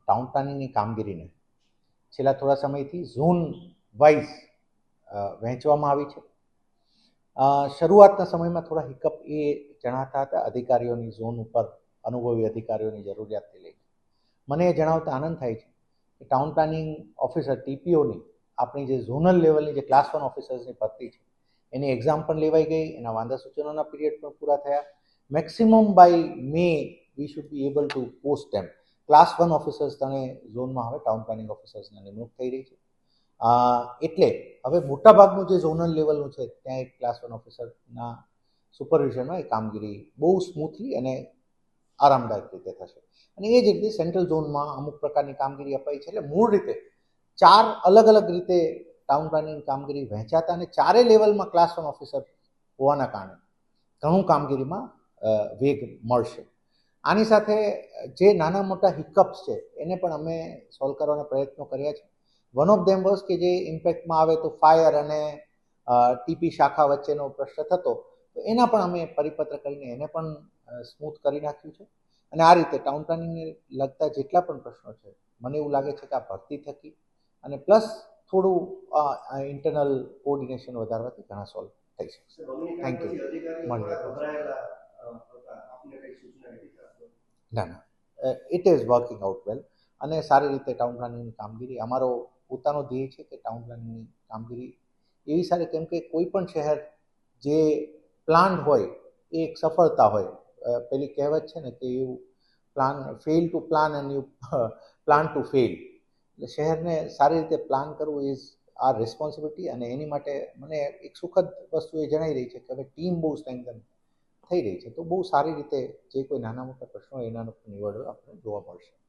Town પ્લાનિંગની કામગીરીને છેલ્લા થોડા સમયથી ઝોન વાઇઝ વહેંચવામાં આવી છે. શરૂઆતના સમયમાં થોડા હિકઅપ એ જણાતા હતા અધિકારીઓની ઝોન ઉપર અનુભવી અધિકારીઓની જરૂરિયાતથી લઈને. મને એ જણાવતા આનંદ થાય છે કે ટાઉન પ્લાનિંગ ઓફિસર ટીપીઓની આપણી જે ઝોનલ લેવલની જે ક્લાસ 1 ઓફિસર્સની ભરતી છે એની એક્ઝામ પણ લેવાઈ ગઈ, એના વાંધા સૂચનોના પીરિયડ પણ પૂરા થયા. Maximum by May we should be able to post them. Class 1 officers તને ઝોનમાં હવે ટાઉન પ્લાનિંગ ઓફિસર્સની નિમણૂક થઈ રહી છે. એટલે હવે મોટાભાગનું જે ઝોનલ લેવલનું છે ત્યાં એક ક્લાસ 1 ઓફિસરના સુપરવિઝનમાં એ કામગીરી બહુ સ્મૂથલી અને આરામદાયક રીતે થશે. અને એ જ રીતે સેન્ટ્રલ ઝોનમાં અમુક પ્રકારની કામગીરી અપાઈ છે. એટલે મૂળ રીતે 4 અલગ અલગ રીતે ટાઉન પ્લાનિંગ કામગીરી વહેંચાતા અને ચારે લેવલમાં ક્લાસ 1 ઓફિસર હોવાના કારણે ઘણું કામગીરીમાં વેગ મળશે. આની સાથે જે નાના મોટા હિકઅપ્સ છે એને પણ અમે સોલ્વ કરવાના પ્રયત્નો કર્યા છે. વન ઓફ ધેમ વોઝ કે જે ઇમ્પેક્ટમાં આવે તો ફાયર અને ટીપી શાખા વચ્ચેનો પ્રશ્ન થતો, તો એના પણ અમે પરિપત્ર કરીને એને પણ સ્મૂથ કરી નાખ્યું છે. અને આ રીતે ટાઉન પ્લાનિંગને લગતા જેટલા પણ પ્રશ્નો છે મને એવું લાગે છે કે આ ભરતી થકી અને પ્લસ થોડું ઇન્ટરનલ કોઓર્ડિનેશન વધારવાથી ઘણા સોલ્વ થઈ શકશે. Thank you. ના ના, ઇટ ઇઝ વર્કિંગ આઉટ વેલ અને સારી રીતે ટાઉન પ્લાનિંગની કામગીરી અમારો પોતાનો ધ્યેય છે કે ટાઉન પ્લાનિંગની કામગીરી એવી સારી, કેમ કે કોઈ પણ શહેર જે પ્લાન હોય એ એક સફળતા હોય. પેલી કહેવત છે ને કે you plan fail to plan and you plan to fail. એટલે શહેરને સારી રીતે પ્લાન કરવું ઇઝ આર રિસ્પોન્સિબિલિટી. અને એની માટે મને એક સુખદ વસ્તુ એ જણાઈ રહી છે કે હવે ટીમ બહુ સ્ટ્રેન્થન થઈ રહી છે. તો બહુ સારી રીતે જે કોઈ નાના મોટા પ્રશ્નો એના નિવડો આપણે જોવા મળશે.